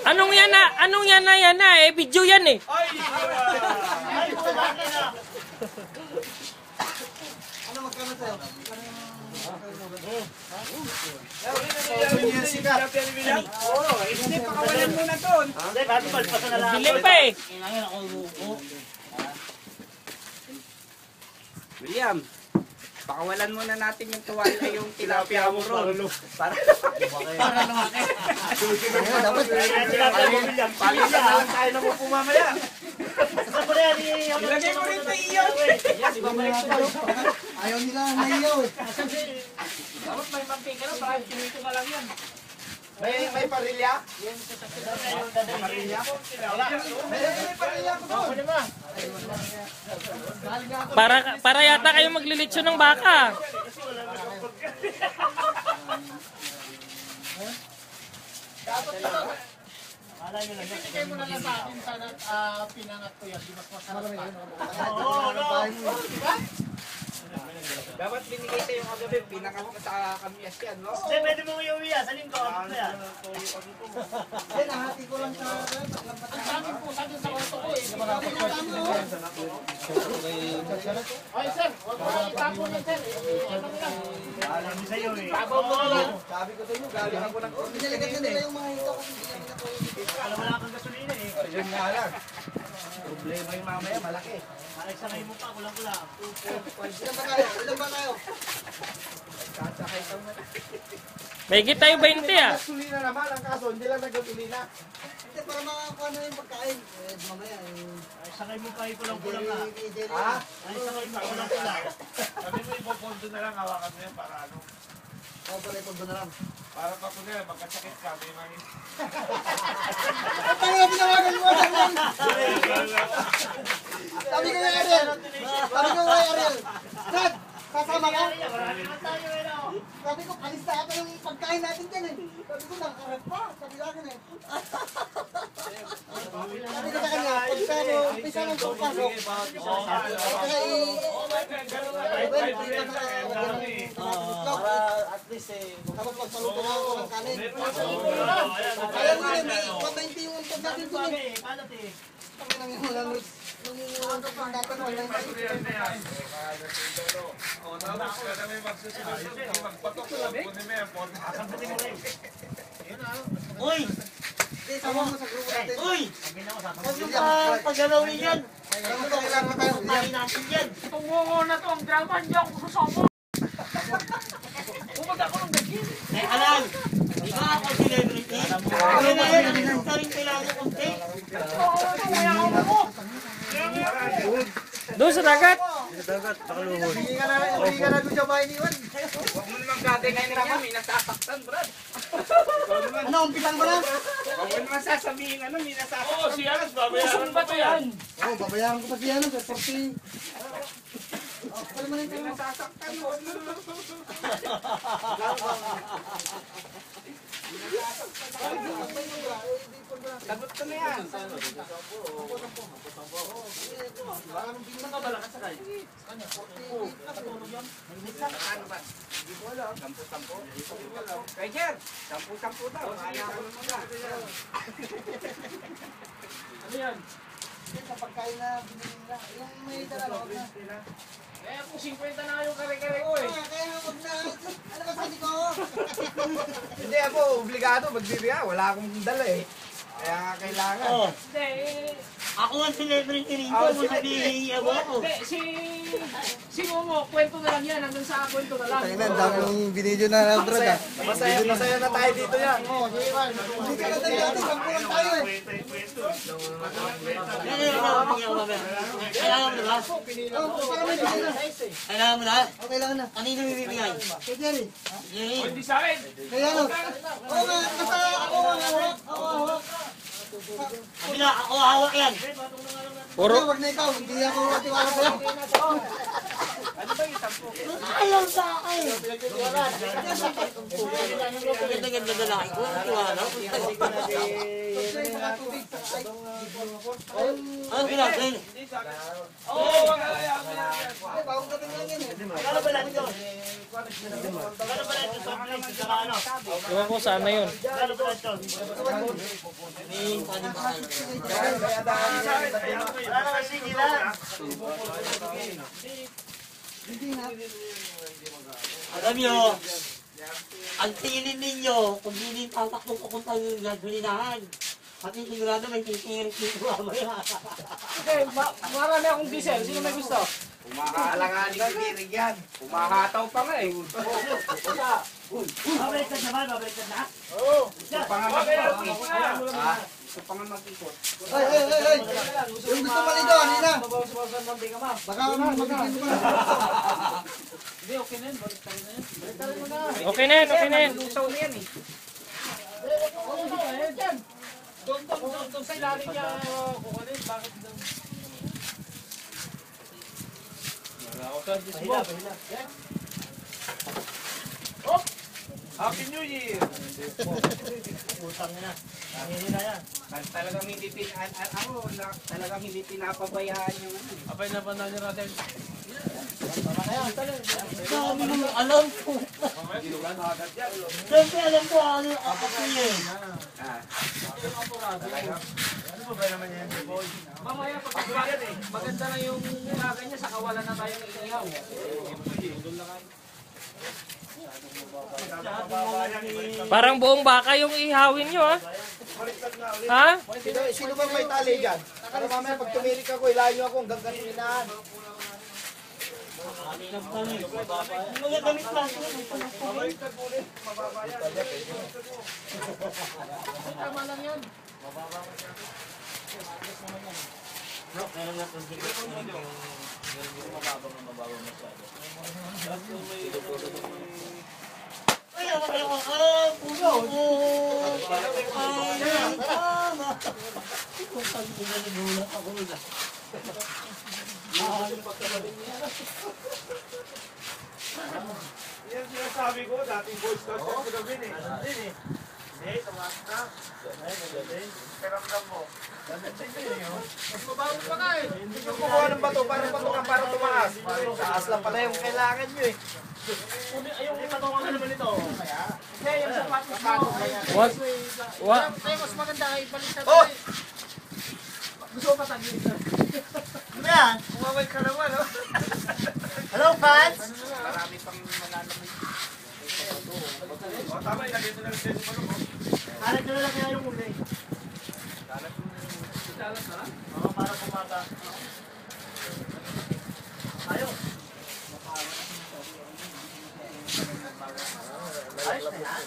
Anong yan na? Anong yan na eh? Video yan eh. Ano magkano sa'yo? Hindi, pakawalan mo na doon. Biling pa eh. William, pakawalan muna natin yung tuwalya yung tilapia mo ron. Para lumaki. Dapat Palitan na lang tayo na mo pumamaya. Ilagay mo rin sa iyo. ayaw nila naiyaw eh. Dapat may mantika na, parang kinito na lang yan. May parilya? Parilya? May parilya ko doon. Para yata kayo maglilitsyon ng baka. Ibigay mo na lang sa akin sana pinangat ko yan. Di mas masarap pa. Dapat binigay sa yung kagabi, pinakat mo sa kamyas yan, no? Pwede mo yung uwi, sa linggo. Yan, nahati ko lang sa... Ang sabi po, sabi sa auto ko eh. Ay sir, huwag mo lang itapon yan sir. Ano lang? Alam mo sa'yo eh. Tabaw mo na lang. Sabi ko sa inyo, galing ako ng order. Pinaligan nila yung mga hito kasi hindi nila po Alam mo lang kang gasolina eh. Yun nga lang. Problema yung mamaya, malaki. Sakay mo pa, kulang-kulang. Ilan ba tayo? Ilan ba tayo? Sasakay ka mo. Mahigit tayo 20 ah. Gasolina naman, ang kaso, hindi lang nag-gasolina. Hindi, para makakuha na yung pagkain. Eh, mamaya eh. Ay, sakay mo pa, kulang-kulang na. Ha? Ay, sakay mo, kulang-kulang. Sabi mo, ipopondo na lang, hawakan mo yan para ano. Oo, pala ito na lang. Para pa kung na, magkasakit ka, may mga... Ang tayo, tinawagan mo na lang. Sabi ko nga Ariel. Sabi ko nga Ariel. Dad, kasama ka? Marami naman tayo eh, no? Sabi ko, alis na ata yung pagkain natin dyan eh. Sabi ko, nakakarap pa. Sabi ko akin eh. Sabi ko sa kanya, pagka mo, umpisa ng pagpasok. At least eh, Tapos pagpaluto na ako ng kanin. Kaya nga eh, may 190 yung untog natin dun eh. Palat eh. Kami nang yung nangingiwan ko pang dapat 190. O, tapos ka na may magsusunod, magpatok ko lang, kunin mo yan, Uy! Hindi, sama mo sa grupo natin. Uy! Huwag yung Paggalawin yan! Alam mo ito, kailangan pa tayo. Tayo natin yan! Tungo na to ang drama. Hindi ako susama. Pumunta ako ng gagin. Eh, alam! Di ba ako celebrity? Kaya na yan, ang saring kailangan ko konti. Doon sa dagat. Hindi ka na doon sa bahay ni Iwan. Huwag mo naman gatingin naman, may nasasaktan, Brad. Ano, umpisan mo na? Huwag mo naman sasabihin, ano, may nasasaktan. Oo, si Anas, babayaran Pusong ba to yan? Oo, babayaran ko pa siya ano, sa 40. Pala mo na yung pera. Nasasaktan mo. Sagot ko na yan. Ano ba? Hindi ko alam. 10-10. Kay Jer, 10-10 daw. Ayakan mo na. Ano yan? Yan, sa pagkain na binili nila. Yung may dala, huwag na. Eh, kung 50 na yung kare-kare ko eh. Kaya huwag na. Ano ba sabi ko? Hindi ako obligado magbibigay. Wala akong dala eh. Kaya nga kailangan. Oh, Hindi, ako ang celebrity rito, mo sabihin ako. hindi, si Momo, kwento na lang yan. Hanggang sa kwento na lang. Tayo na, daming binidyo na brad ah. Masaya na tayo dito yan. Oo, sige man. Hindi ka na tayo natin, sampulan tayo eh. Kailangan mo na ba? Oo, para may bigay na. Kailangan mo na? Okay lang na. Kanino bibigay? Kay Jerry. Jerry. Hindi sa akin. Kaya ano? Oo nga, basta ako ang hawak. Ako ang hawak. Kabila, ako hawak yan. Puro. Wag na ikaw, hindi ako matiwala sa'yo. Ayaw sa akin. Ganda-ganda lalaki ko. Tiwala. tubig sa ay. Ano ginagawa? Oo, wag na yan. Ay, bawang gabi lang yan eh. Kala ba natin yun? Kala ba natin sa place? Saka ano? Ewan ko saan na yun. Kala ba natin? May kanin ba kayo? Wala naman sigilan. Hindi na. Alam nyo, ang tingin ninyo, kung hindi tatakbo pupunta yung gasolinahan, pati sigurado may titirik dito mamaya. Okay, marami akong diesel. Sino may gusto? Umakalanganin si Tirig yan. Umahataw pa nga eh. Babalik ka naman, babalik ka na? Ito pa nga mag-ikot. Ha? Ito pa nga mag-ikot. Ay. Yung gusto maligo, Nina. Baka magiging mo Hindi, okay na yun. Okay na yun. Lusaw na yan eh. Doon sa ilalim niya kukunin. Bakit daw? Pahila, pahila. Happy New Year! Utang na. Hindi na yan. Talagang hindi pinapabayaan yung ano. Abay na ba na natin? Sabi mo, alam ko. Siyempre alam ko ano ako yun. Mamaya pag maganda na yung umaga niya, saka wala na tayong iihaw. Parang buong baka yung ihawin nyo, ha? Ha? Sino bang may tali dyan? Para mamaya pag tumirik ako, ilahin nyo ako hanggang gasolinahan. Mga damit lang. Tama lang yan. Ay, puno. Ay, tama. Kung saan ko na nagulat ako na. Yan sinasabi ko, dating Boy Scout ko na rin eh. Hindi, tumaas na. Peramdam mo. Mas mabaho pa ka eh. Hindi nyo kumuha ng bato para patukan para tumaas. Taas lang pala yung kailangan nyo eh. Yung ipatungan na naman ito. Hindi, yung sapatos mo. What? What? Ay, mas maganda ay baliktad. Oh! Gusto ko patagin. Ano yan? Kumaway ka naman, oh. Hello, fans? Marami pang malalamig. O tama, ilagay mo na rin sa mo. Halag na lang kaya yung uli. Salat na? Oo, para pumaga. Ayos. Ayos na yan.